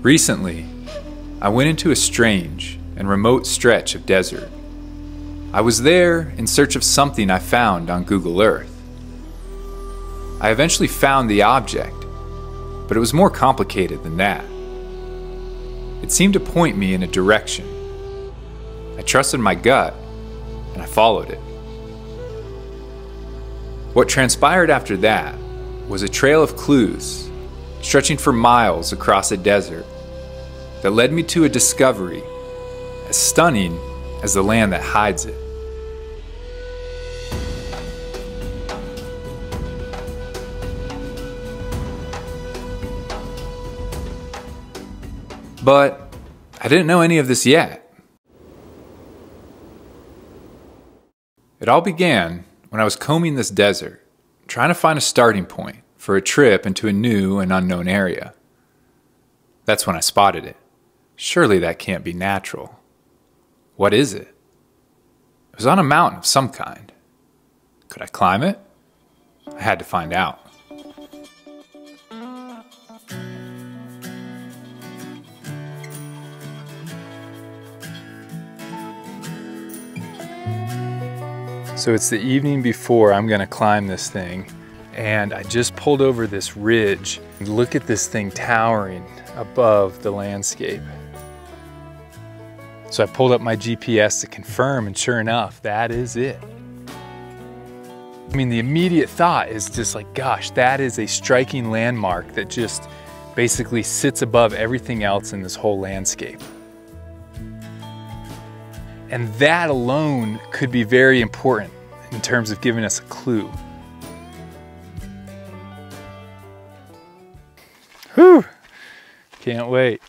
Recently, I went into a strange and remote stretch of desert. I was there in search of something I found on Google Earth. I eventually found the object, but it was more complicated than that. It seemed to point me in a direction. I trusted my gut, and I followed it. What transpired after that was a trail of clues stretching for miles across a desert that led me to a discovery as stunning as the land that hides it. But I didn't know any of this yet. It all began when I was combing this desert, trying to find a starting point for a trip into a new and unknown area. That's when I spotted it. Surely that can't be natural. What is it? It was on a mountain of some kind. Could I climb it? I had to find out. So it's the evening before I'm gonna climb this thing, and I just pulled over this ridge. Look at this thing towering above the landscape. So I pulled up my GPS to confirm, and sure enough, that is it. I mean, the immediate thought is just like, gosh, that is a striking landmark that just basically sits above everything else in this whole landscape. And that alone could be very important in terms of giving us a clue. Whew, can't wait.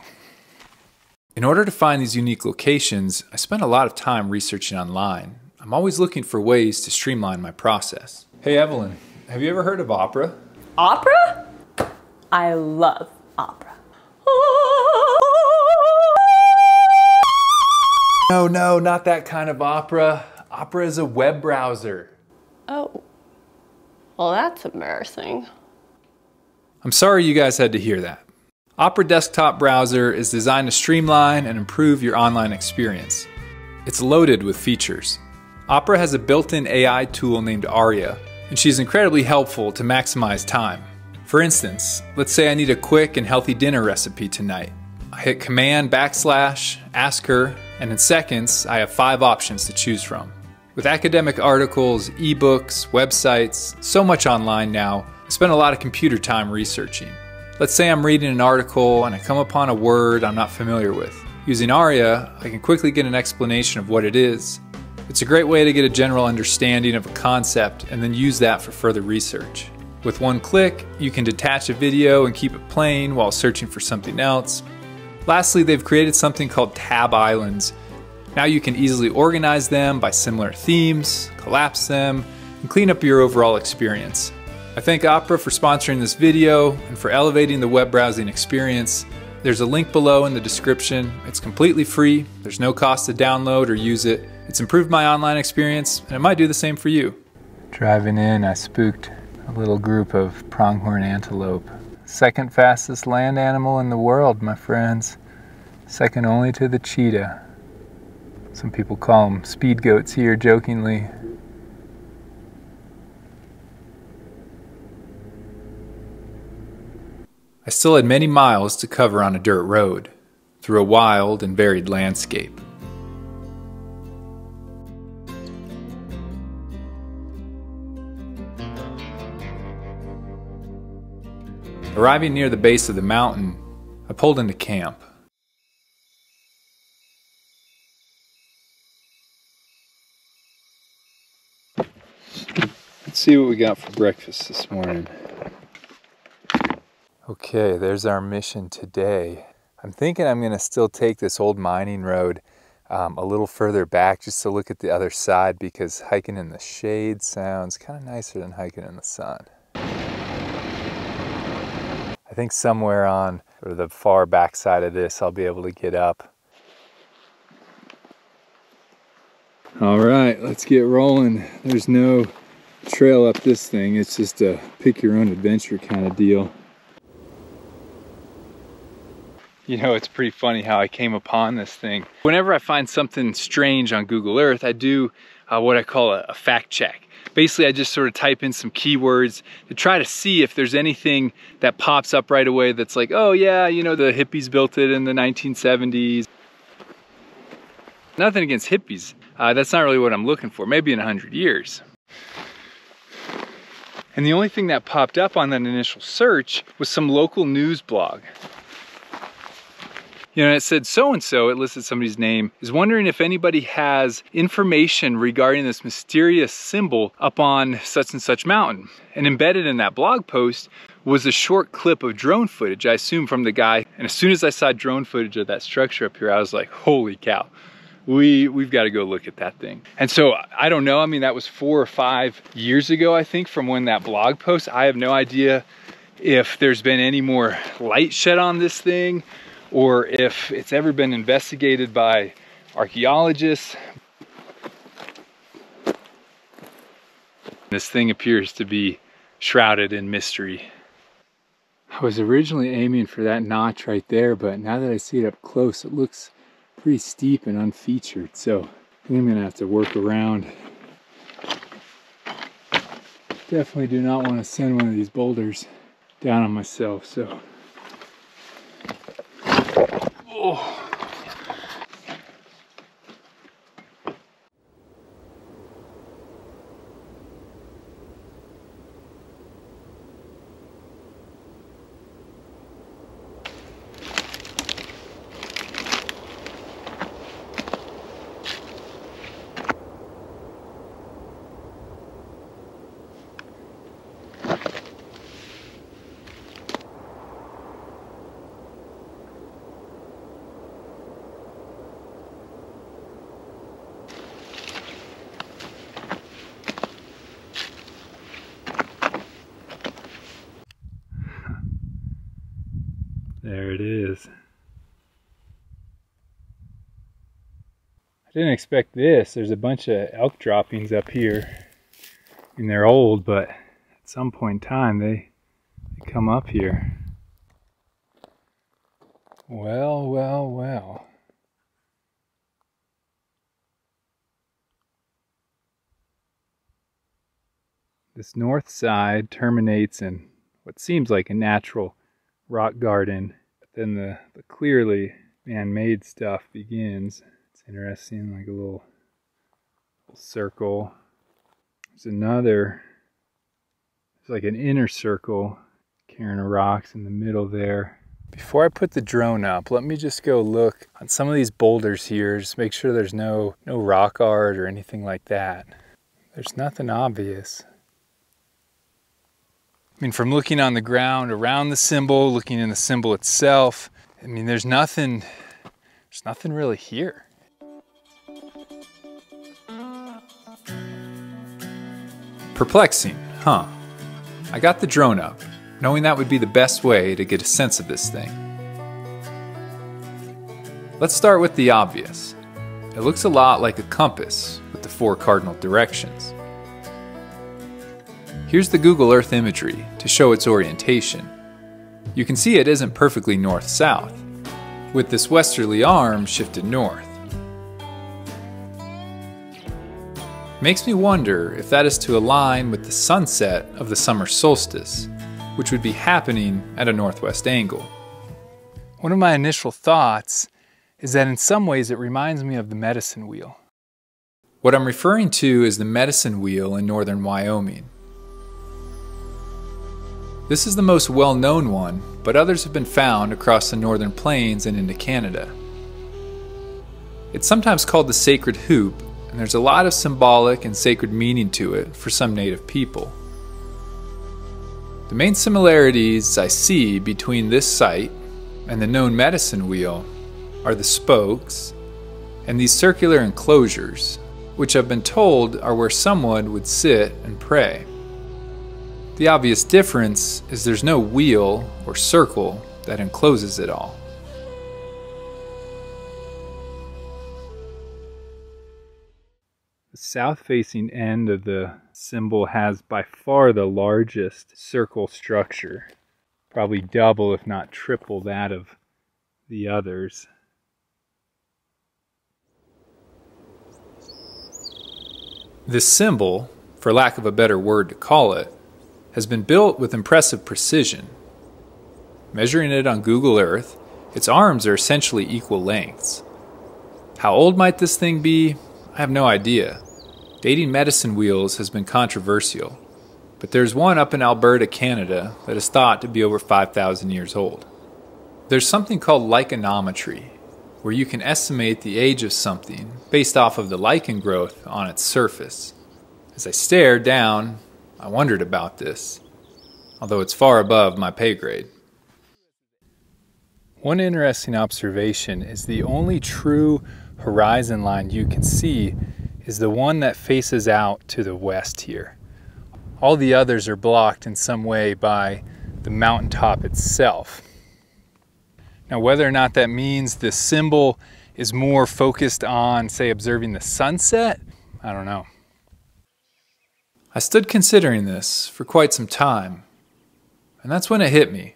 In order to find these unique locations, I spent a lot of time researching online. I'm always looking for ways to streamline my process. Hey Evelyn, have you ever heard of opera? Opera? I love opera. No, not that kind of opera. Opera is a web browser. Oh, well that's embarrassing. I'm sorry you guys had to hear that. Opera Desktop Browser is designed to streamline and improve your online experience. It's loaded with features. Opera has a built-in AI tool named Aria, and she's incredibly helpful to maximize time. For instance, let's say I need a quick and healthy dinner recipe tonight. I hit Command /, ask her, and in seconds, I have 5 options to choose from. With academic articles, ebooks, websites, so much online now, I spend a lot of computer time researching. Let's say I'm reading an article and I come upon a word I'm not familiar with. Using Aria, I can quickly get an explanation of what it is. It's a great way to get a general understanding of a concept and then use that for further research. With one click, you can detach a video and keep it playing while searching for something else. Lastly, they've created something called tab islands. Now you can easily organize them by similar themes, collapse them, and clean up your overall experience. I thank Opera for sponsoring this video and for elevating the web browsing experience. There's a link below in the description. It's completely free. There's no cost to download or use it. It's improved my online experience, and it might do the same for you. Driving in, I spooked a little group of pronghorn antelope. Second fastest land animal in the world, my friends. Second only to the cheetah. Some people call them speed goats here, jokingly. I still had many miles to cover on a dirt road, through a wild and varied landscape. Arriving near the base of the mountain, I pulled into camp. Let's see what we got for breakfast this morning. Okay, there's our mission today. I'm thinking I'm gonna still take this old mining road a little further back just to look at the other side, because hiking in the shade sounds kind of nicer than hiking in the sun. I think somewhere on sort of the far back side of this I'll be able to get up. All right, let's get rolling. There's no trail up this thing. It's just a pick your own adventure kind of deal. You know, it's pretty funny how I came upon this thing. Whenever I find something strange on Google Earth, I do what I call a fact check. Basically, I just sort of type in some keywords to try to see if there's anything that pops up right away that's like, oh yeah, you know, the hippies built it in the 1970s. Nothing against hippies. That's not really what I'm looking for, maybe in 100 years. And the only thing that popped up on that initial search was some local news blog. You know, it said so-and-so, it listed somebody's name, is wondering if anybody has information regarding this mysterious symbol up on such and such mountain. And embedded in that blog post was a short clip of drone footage, I assume from the guy. And as soon as I saw drone footage of that structure up here, I was like, holy cow, we've got to go look at that thing. And so, I don't know, I mean, that was 4 or 5 years ago, I think, from when that blog post. I have no idea if there's been any more light shed on this thing, or if it's ever been investigated by archaeologists. This thing appears to be shrouded in mystery. I was originally aiming for that notch right there, but now that I see it up close, it looks pretty steep and unfeatured, so I think I'm gonna have to work around. Definitely do not want to send one of these boulders down on myself, so. Oh. There it is. I didn't expect this. There's a bunch of elk droppings up here. And they're old, but at some point in time they come up here. Well, well, well. This north side terminates in what seems like a natural rock garden. But then the clearly man-made stuff begins. It's interesting, like a little circle. There's another, it's like an inner circle, cairn of rocks in the middle there. Before I put the drone up, let me just go look on some of these boulders here, just make sure there's no rock art or anything like that. There's nothing obvious. I mean, from looking on the ground around the symbol, looking in the symbol itself, I mean, there's nothing really here. Perplexing, huh? I got the drone up, knowing that would be the best way to get a sense of this thing. Let's start with the obvious. It looks a lot like a compass with the 4 cardinal directions. Here's the Google Earth imagery to show its orientation. You can see it isn't perfectly north-south, with this westerly arm shifted north. Makes me wonder if that is to align with the sunset of the summer solstice, which would be happening at a northwest angle. One of my initial thoughts is that in some ways it reminds me of the medicine wheel. What I'm referring to is the medicine wheel in northern Wyoming. This is the most well-known one, but others have been found across the northern plains and into Canada. It's sometimes called the sacred hoop, and there's a lot of symbolic and sacred meaning to it for some native people. The main similarities I see between this site and the known medicine wheel are the spokes and these circular enclosures, which I've been told are where someone would sit and pray. The obvious difference is there's no wheel or circle that encloses it all. The south-facing end of the symbol has by far the largest circle structure, probably double if not triple that of the others. This symbol, for lack of a better word to call it, has been built with impressive precision. Measuring it on Google Earth, its arms are essentially equal lengths. How old might this thing be? I have no idea. Dating medicine wheels has been controversial, but there's one up in Alberta, Canada, that is thought to be over 5,000 years old. There's something called lichenometry, where you can estimate the age of something based off of the lichen growth on its surface. As I stared down, I wondered about this, although it's far above my pay grade. One interesting observation is the only true horizon line you can see is the one that faces out to the west here. All the others are blocked in some way by the mountaintop itself. Now, whether or not that means the symbol is more focused on, say, observing the sunset, I don't know. I stood considering this for quite some time, and that's when it hit me.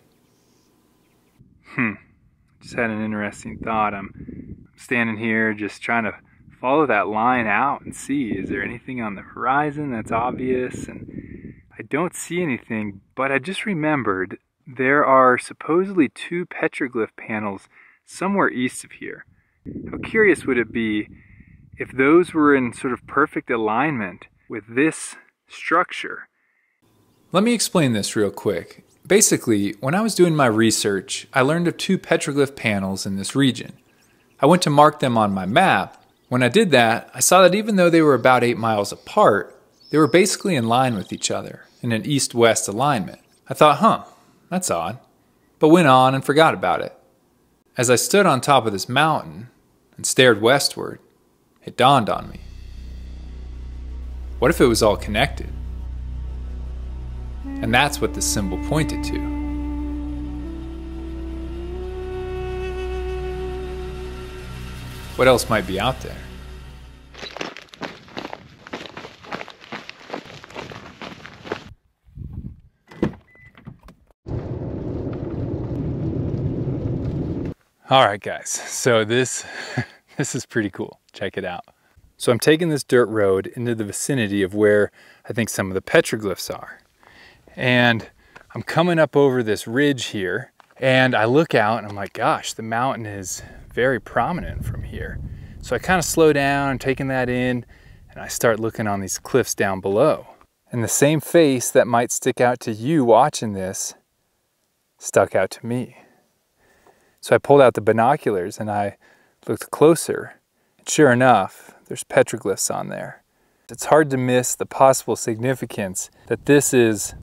Just had an interesting thought. I'm standing here just trying to follow that line out and see, is there anything on the horizon that's obvious? And I don't see anything, but I just remembered there are supposedly 2 petroglyph panels somewhere east of here. How curious would it be if those were in sort of perfect alignment with this structure? Let me explain this real quick. Basically, when I was doing my research, I learned of 2 petroglyph panels in this region. I went to mark them on my map. When I did that, I saw that even though they were about 8 miles apart, they were basically in line with each other in an east-west alignment. I thought, that's odd, but went on and forgot about it. As I stood on top of this mountain and stared westward, it dawned on me. What if it was all connected? And that's what this symbol pointed to. What else might be out there? Alright guys, so this is pretty cool. Check it out. So I'm taking this dirt road into the vicinity of where I think some of the petroglyphs are. And I'm coming up over this ridge here, and I look out and I'm like, gosh, the mountain is very prominent from here. So I kind of slow down, taking that in, and I start looking on these cliffs down below. And the same face that might stick out to you watching this stuck out to me. So I pulled out the binoculars and I looked closer. And sure enough, there's petroglyphs on there. It's hard to miss the possible significance that this is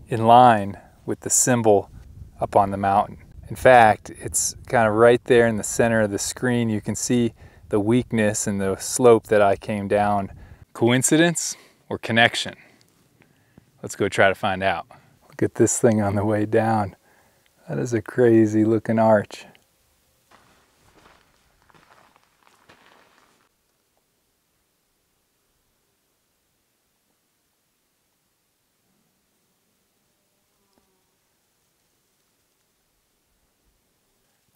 in line with the symbol up on the mountain. In fact, it's kind of right there in the center of the screen. You can see the weakness and the slope that I came down. Coincidence or connection? Let's go try to find out. Look at this thing on the way down. That is a crazy looking arch.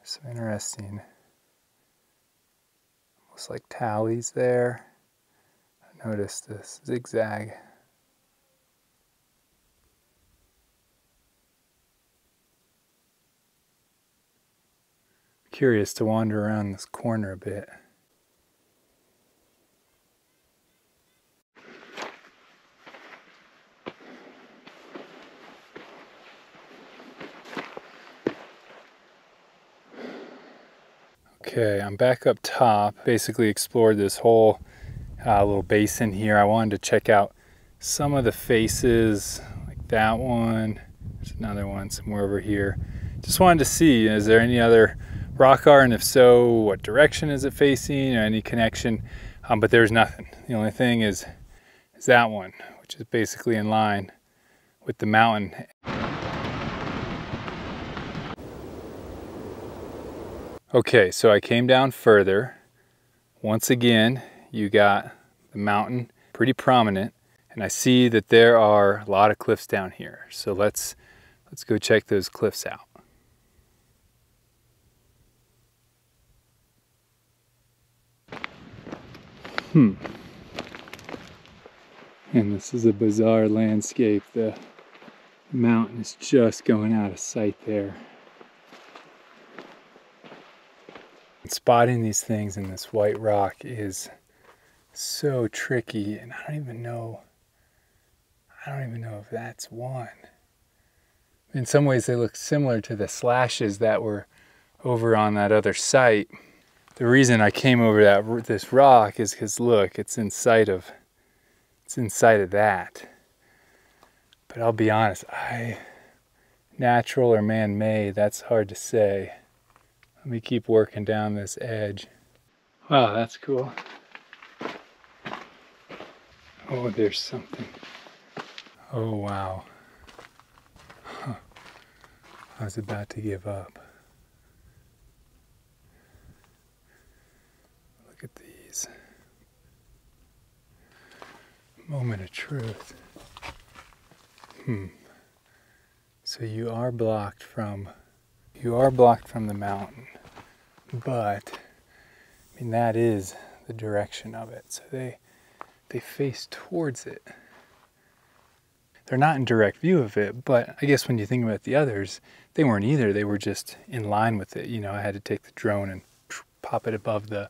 Some interesting, almost like tallies there. I noticed this zigzag. Curious to wander around this corner a bit. Okay, I'm back up top. Basically explored this whole little basin here. I wanted to check out some of the faces, like that one. There's another one somewhere over here. Just wanted to see, is there any other rock art, and if so, what direction is it facing, or any connection? But there's nothing. The only thing is that one, which is basically in line with the mountain. Okay, so I came down further. Once again, you got the mountain pretty prominent, and I see that there are a lot of cliffs down here. So let's go check those cliffs out. And this is a bizarre landscape. The mountain is just going out of sight there. Spotting these things in this white rock is so tricky, and I don't even know if that's one. In some ways they look similar to the slashes that were over on that other site. The reason I came over this rock is because look, it's inside of that. But I'll be honest, natural or man-made, that's hard to say. Let me keep working down this edge. Wow, that's cool. Oh, there's something. Oh, wow. Huh. I was about to give up. Look at these. Moment of truth. So you are blocked from the mountain, but I mean that is the direction of it. So they face towards it. They're not in direct view of it, but I guess when you think about the others, they weren't either. They were just in line with it. You know, I had to take the drone and pop it above the.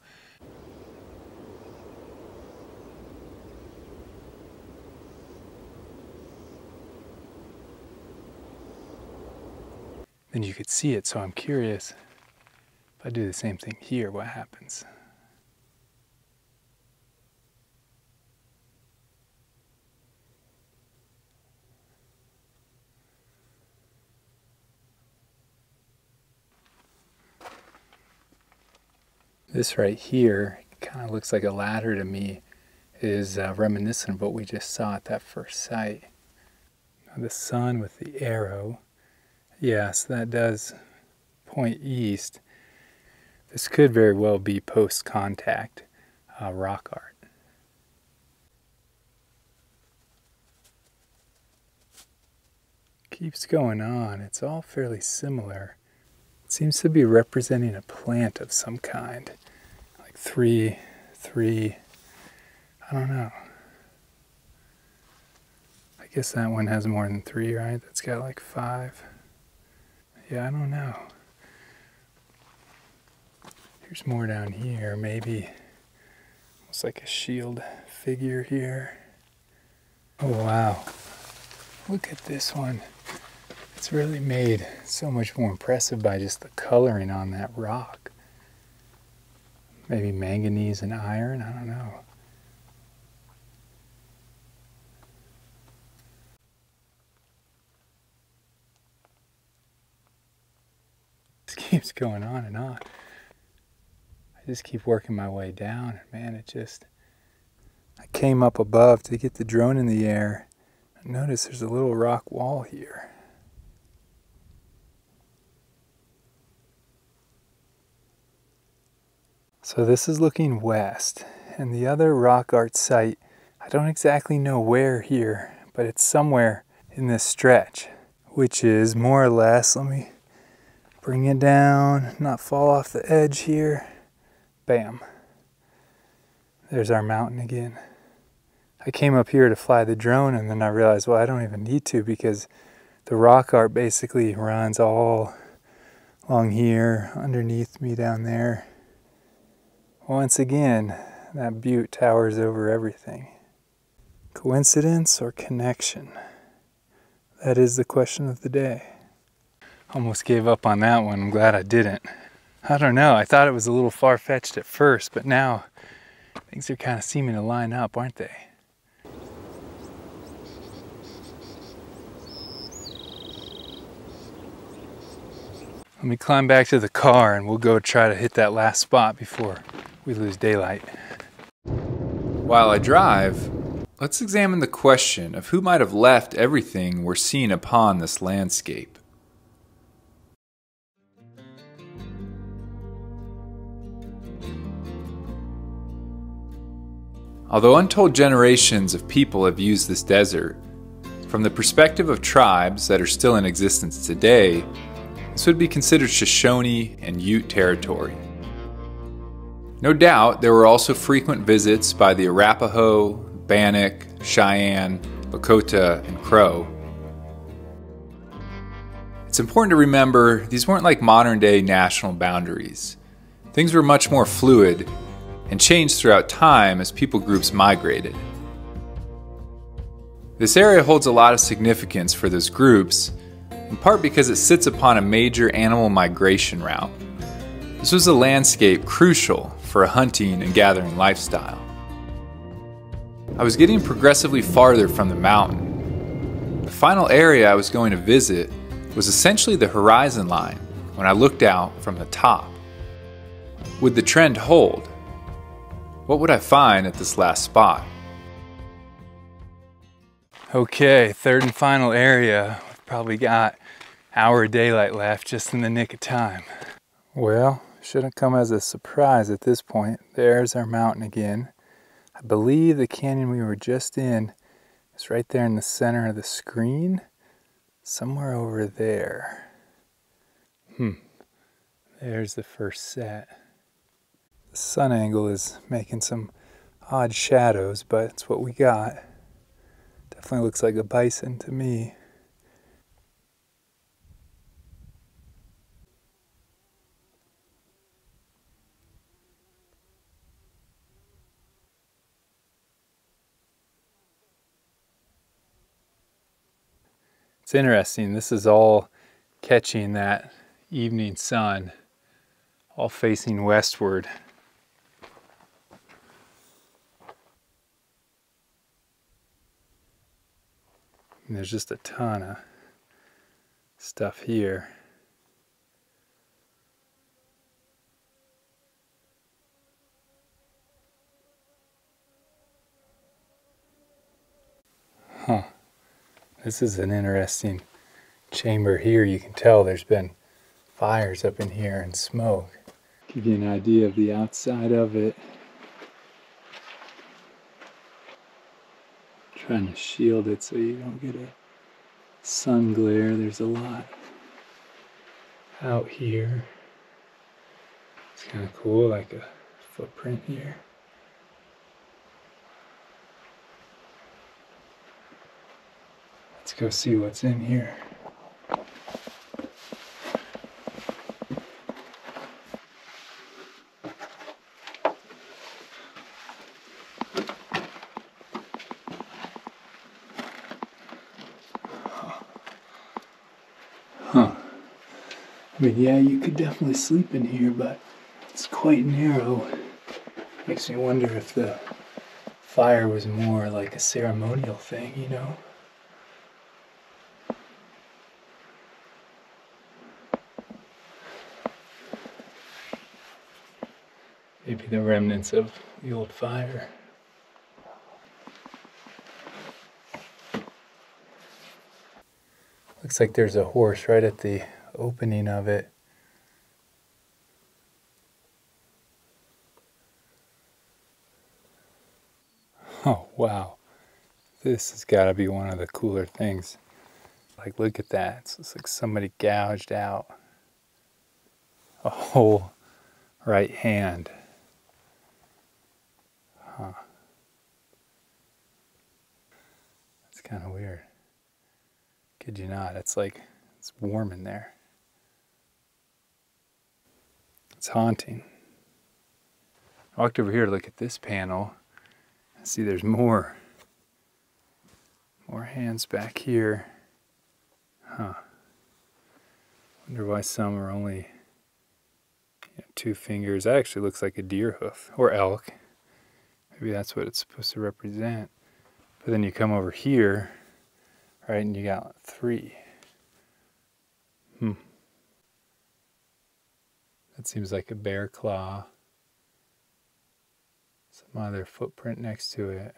Then you could see it, so I'm curious if I do the same thing here, what happens? This right here kind of looks like a ladder to me, is reminiscent of what we just saw at that first site. Now the sun with the arrow, yes, that does point east. This could very well be post-contact rock art. Keeps going on, it's all fairly similar. It seems to be representing a plant of some kind. Like three, I don't know. I guess that one has more than 3, right? That's got like 5. Yeah, I don't know. There's more down here, maybe almost like a shield figure here. Oh wow, look at this one. It's really made so much more impressive by just the coloring on that rock. Maybe manganese and iron, I don't know. It keeps going on and on. I just keep working my way down, and man, I came up above to get the drone in the air. Notice there's a little rock wall here. So this is looking west, and the other rock art site, I don't exactly know where here, but it's somewhere in this stretch, which is more or less, let me bring it down, not fall off the edge here. Bam. There's our mountain again. I came up here to fly the drone, and then I realized, well, I don't even need to because the rock art basically runs all along here, underneath me down there. Once again, that butte towers over everything. Coincidence or connection? That is the question of the day. Almost gave up on that one. I'm glad I didn't. I don't know. I thought it was a little far-fetched at first, but now things are kind of seeming to line up, aren't they? Let me climb back to the car and we'll go try to hit that last spot before we lose daylight. While I drive, let's examine the question of who might have left everything we're seeing upon this landscape. Although untold generations of people have used this desert, from the perspective of tribes that are still in existence today, this would be considered Shoshone and Ute territory. No doubt, there were also frequent visits by the Arapaho, Bannock, Cheyenne, Lakota, and Crow. It's important to remember these weren't like modern-day national boundaries. Things were much more fluid and changed throughout time as people groups migrated. This area holds a lot of significance for those groups, in part because it sits upon a major animal migration route. This was a landscape crucial for a hunting and gathering lifestyle. I was getting progressively farther from the mountain. The final area I was going to visit was essentially the horizon line when I looked out from the top. Would the trend hold? What would I find at this last spot? Okay, third and final area. We've probably got hour of daylight left, just in the nick of time. Well, shouldn't come as a surprise at this point. There's our mountain again. I believe the canyon we were just in is right there in the center of the screen. Somewhere over there. There's the first set. The sun angle is making some odd shadows, but it's what we got. Definitely looks like a bison to me. It's interesting, this is all catching that evening sun, all facing westward. And there's just a ton of stuff here. This is an interesting chamber here. You can tell there's been fires up in here and smoke. Give you an idea of the outside of it. Trying to shield it so you don't get a sun glare. There's a lot out here. It's kind of cool, like a footprint here. Let's go see what's in here. I mean, yeah, you could definitely sleep in here, but it's quite narrow. Makes me wonder if the fire was more like a ceremonial thing, you know? Maybe the remnants of the old fire. Looks like there's a horse right at the opening of it. Oh, wow. This has got to be one of the cooler things. Like, look at that. It's like somebody gouged out a whole right hand. It's kind of weird. Kid you not, it's like, it's warm in there. It's haunting. I walked over here to look at this panel. I see there's more hands back here. Wonder why some are only 2 fingers. That actually looks like a deer hoof or elk. Maybe that's what it's supposed to represent. But then you come over here, right, and you got 3. That seems like a bear claw. Some other footprint next to it.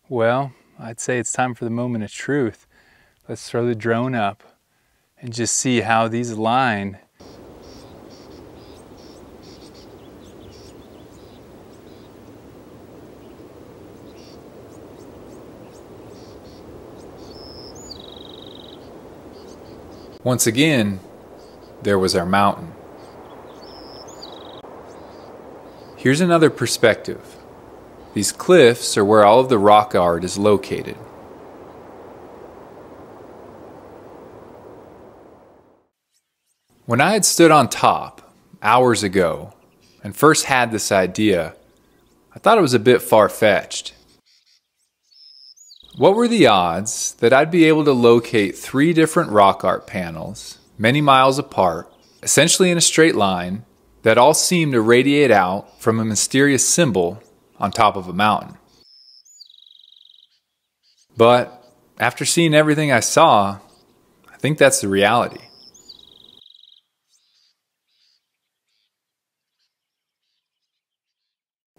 Well, I'd say it's time for the moment of truth. Let's throw the drone up and just see how these align. Once again, there was our mountain. Here's another perspective. These cliffs are where all of the rock art is located. When I had stood on top hours ago and first had this idea, I thought it was a bit far-fetched. What were the odds that I'd be able to locate 3 different rock art panels, many miles apart, essentially in a straight line, that all seemed to radiate out from a mysterious symbol on top of a mountain? But after seeing everything I saw, I think that's the reality.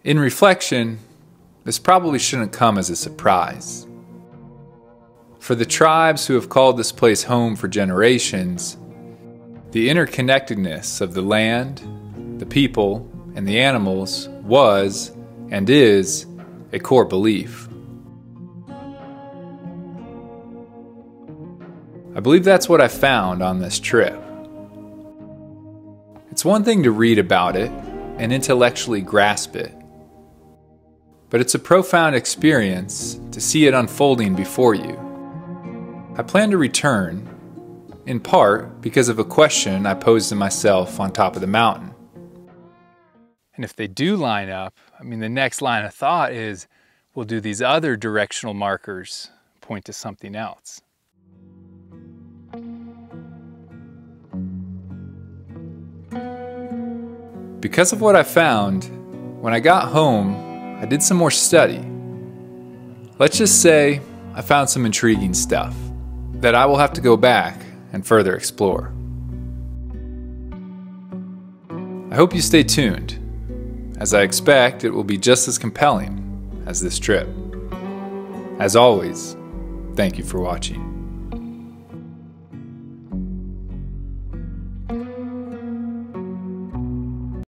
In reflection, this probably shouldn't come as a surprise. For the tribes who have called this place home for generations, the interconnectedness of the land, the people, and the animals was and is a core belief. I believe that's what I found on this trip. It's one thing to read about it and intellectually grasp it, but it's a profound experience to see it unfolding before you. I plan to return, in part because of a question I posed to myself on top of the mountain. And if they do line up, the next line of thought is, well, do these other directional markers point to something else? Because of what I found, when I got home, I did some more study. Let's just say I found some intriguing stuff that I will have to go back and further explore. I hope you stay tuned, as I expect it will be just as compelling as this trip. As always, thank you for watching.